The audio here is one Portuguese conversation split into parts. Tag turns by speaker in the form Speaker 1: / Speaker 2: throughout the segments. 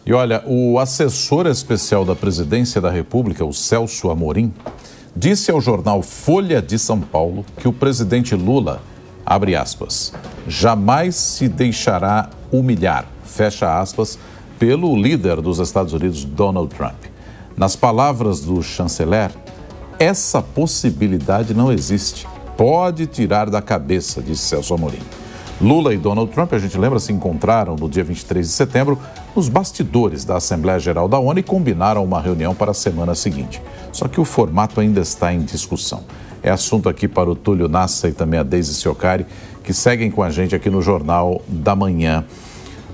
Speaker 1: E olha, o assessor especial da Presidência da República, o Celso Amorim, disse ao jornal Folha de São Paulo que o presidente Lula, abre aspas, jamais se deixará humilhar, fecha aspas, pelo líder dos Estados Unidos, Donald Trump. Nas palavras do chanceler, essa possibilidade não existe. Pode tirar da cabeça, disse Celso Amorim. Lula e Donald Trump, a gente lembra, se encontraram no dia 23 de setembro nos bastidores da Assembleia Geral da ONU e combinaram uma reunião para a semana seguinte. Só que o formato ainda está em discussão. É assunto aqui para o Túlio Nassa e também a Deise Ciocari, que seguem com a gente aqui no Jornal da Manhã.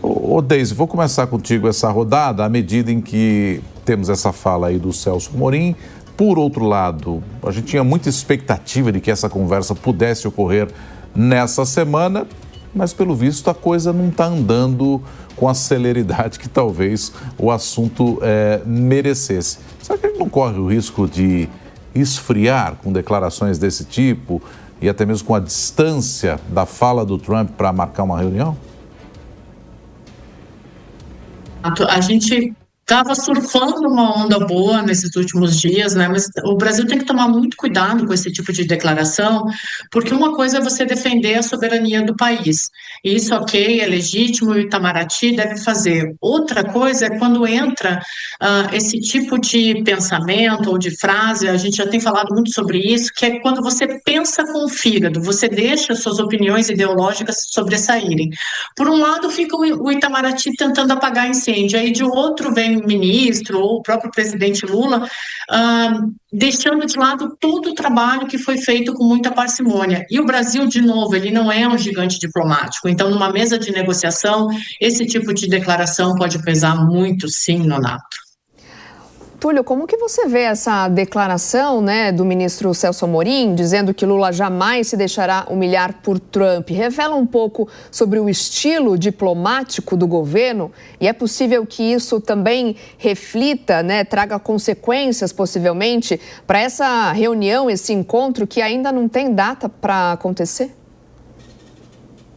Speaker 1: Ô Deise, vou começar contigo essa rodada à medida em que temos essa fala aí do Celso Amorim. Por outro lado, a gente tinha muita expectativa de que essa conversa pudesse ocorrer nessa semana, mas pelo visto a coisa não está andando com a celeridade que talvez o assunto merecesse. Será que ele não corre o risco de esfriar com declarações desse tipo e até mesmo com a distância da fala do Trump para marcar uma reunião?
Speaker 2: A gente estava surfando uma onda boa nesses últimos dias, né? Mas o Brasil tem que tomar muito cuidado com esse tipo de declaração, porque uma coisa é você defender a soberania do país. E isso, ok, é legítimo, o Itamaraty deve fazer. Outra coisa é quando entra esse tipo de pensamento ou de frase, a gente já tem falado muito sobre isso, que é quando você pensa com o fígado, você deixa suas opiniões ideológicas sobressaírem. Por um lado, fica o Itamaraty tentando apagar incêndio, aí de outro vem o ministro ou o próprio presidente Lula deixando de lado todo o trabalho que foi feito com muita parcimônia. E o Brasil, de novo, ele não é um gigante diplomático, então numa mesa de negociação, esse tipo de declaração pode pesar muito, sim, Nonato.
Speaker 3: Túlio, como que você vê essa declaração, né, do ministro Celso Amorim, dizendo que Lula jamais se deixará humilhar por Trump? Revela um pouco sobre o estilo diplomático do governo e é possível que isso também reflita, né, traga consequências possivelmente para essa reunião, esse encontro que ainda não tem data para acontecer?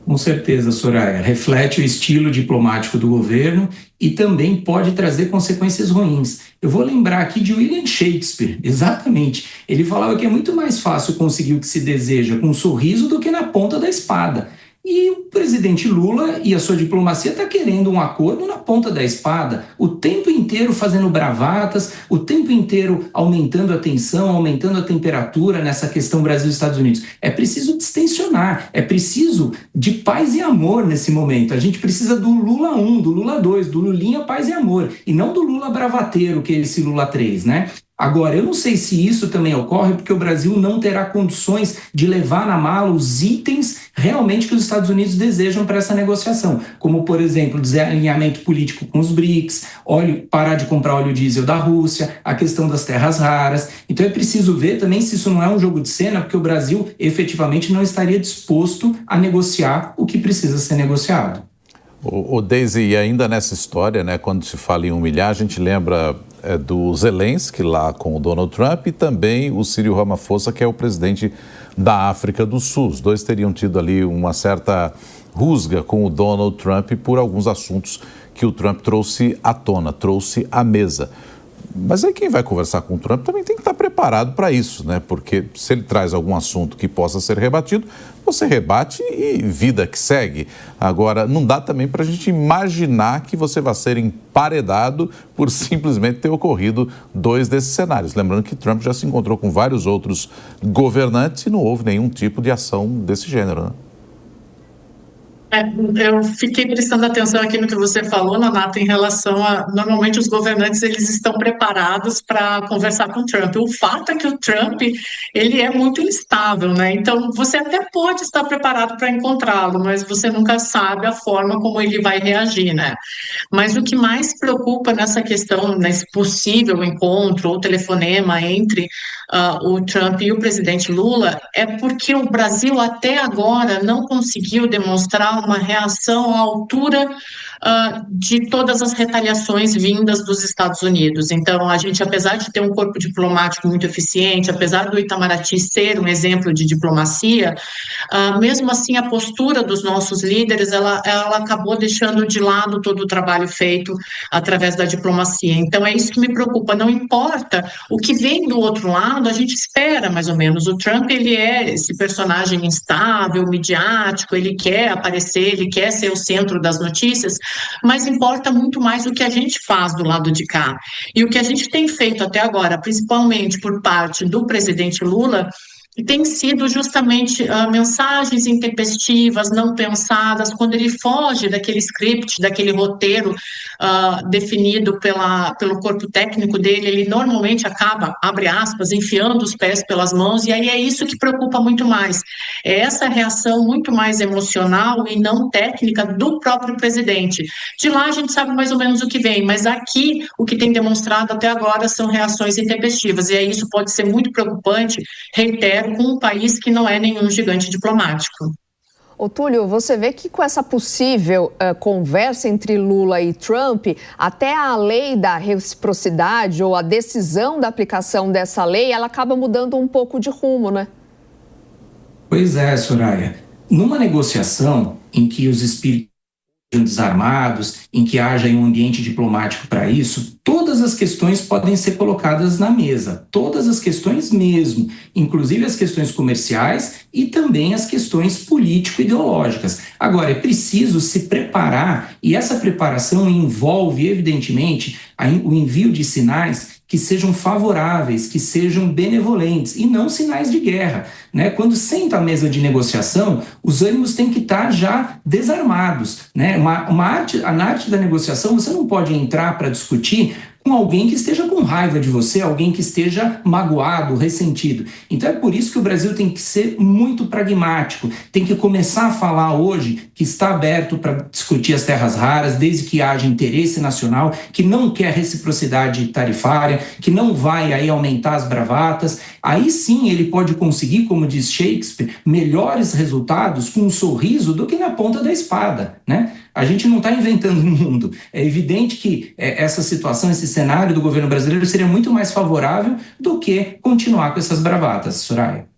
Speaker 4: Com certeza, Soraya. Reflete o estilo diplomático do governo e também pode trazer consequências ruins. Eu vou lembrar aqui de William Shakespeare, exatamente. Ele falava que é muito mais fácil conseguir o que se deseja com um sorriso do que na ponta da espada. E o presidente Lula e a sua diplomacia estão querendo um acordo na ponta da espada, o tempo inteiro fazendo bravatas, o tempo inteiro aumentando a tensão, aumentando a temperatura nessa questão Brasil-Estados Unidos. É preciso distensionar, é preciso de paz e amor nesse momento. A gente precisa do Lula 1, do Lula 2, do Lulinha paz e amor, e não do Lula bravateiro, que é esse Lula 3, né? Agora, eu não sei se isso também ocorre porque o Brasil não terá condições de levar na mala os itens realmente que os Estados Unidos desejam para essa negociação, como, por exemplo, desalinhamento político com os BRICS, parar de comprar óleo diesel da Rússia, a questão das terras raras. Então é preciso ver também se isso não é um jogo de cena, porque o Brasil efetivamente não estaria disposto a negociar o que precisa ser negociado.
Speaker 1: O Deise, e ainda nessa história, né, quando se fala em humilhar, a gente lembra do Zelensky lá com o Donald Trump e também o Cyril Ramaphosa, que é o presidente da África do Sul. Os dois teriam tido ali uma certa rusga com o Donald Trump por alguns assuntos que o Trump trouxe à tona, trouxe à mesa. Mas aí quem vai conversar com o Trump também tem que estar preparado para isso, né? Porque se ele traz algum assunto que possa ser rebatido, você rebate e vida que segue. Agora, não dá também para a gente imaginar que você vai ser emparedado por simplesmente ter ocorrido dois desses cenários. Lembrando que Trump já se encontrou com vários outros governantes e não houve nenhum tipo de ação desse gênero, né?
Speaker 2: Eu fiquei prestando atenção aqui no que você falou, Nonato, em relação a... Normalmente os governantes, eles estão preparados para conversar com o Trump. O fato é que o Trump, ele é muito instável, né? Então, você até pode estar preparado para encontrá-lo, mas você nunca sabe a forma como ele vai reagir, né? Mas o que mais preocupa nessa questão, nesse possível encontro ou telefonema entre o Trump e o presidente Lula, é porque o Brasil até agora não conseguiu demonstrar uma reação à altura de todas as retaliações vindas dos Estados Unidos. Então, a gente, apesar de ter um corpo diplomático muito eficiente, apesar do Itamaraty ser um exemplo de diplomacia, mesmo assim a postura dos nossos líderes, ela acabou deixando de lado todo o trabalho feito através da diplomacia. Então, é isso que me preocupa. Não importa o que vem do outro lado, a gente espera mais ou menos. O Trump, ele é esse personagem instável, midiático, ele quer aparecer, ele quer ser o centro das notícias, mas importa muito mais o que a gente faz do lado de cá. E o que a gente tem feito até agora, principalmente por parte do presidente Lula, tem sido justamente mensagens intempestivas, não pensadas, quando ele foge daquele script, daquele roteiro definido pelo corpo técnico dele, ele normalmente acaba, abre aspas, enfiando os pés pelas mãos, e aí é isso que preocupa muito mais. É essa reação muito mais emocional e não técnica do próprio presidente. De lá a gente sabe mais ou menos o que vem, mas aqui o que tem demonstrado até agora são reações intempestivas, e aí isso pode ser muito preocupante, reitero, com um país que não é nenhum gigante diplomático.
Speaker 3: Ô, Túlio, você vê que com essa possível conversa entre Lula e Trump, até a lei da reciprocidade ou a decisão da aplicação dessa lei, ela acaba mudando um pouco de rumo, né?
Speaker 4: Pois é, Soraya. Numa negociação em que os espíritos sejam desarmados, em que haja um ambiente diplomático para isso, todas as questões podem ser colocadas na mesa, todas as questões mesmo, inclusive as questões comerciais e também as questões político-ideológicas. Agora, é preciso se preparar, e essa preparação envolve, evidentemente, o envio de sinais que sejam favoráveis, que sejam benevolentes, e não sinais de guerra, né? Quando senta à mesa de negociação, os ânimos têm que estar já desarmados, né? Na arte da negociação, você não pode entrar para discutir com alguém que esteja com raiva de você, alguém que esteja magoado, ressentido. Então é por isso que o Brasil tem que ser muito pragmático, tem que começar a falar hoje que está aberto para discutir as terras raras, desde que haja interesse nacional, que não quer reciprocidade tarifária, que não vai aí aumentar as bravatas. Aí sim ele pode conseguir, como diz Shakespeare, melhores resultados com um sorriso do que na ponta da espada, né? A gente não está inventando o mundo. É evidente que essa situação, esse cenário do governo brasileiro seria muito mais favorável do que continuar com essas bravatas, Soraya.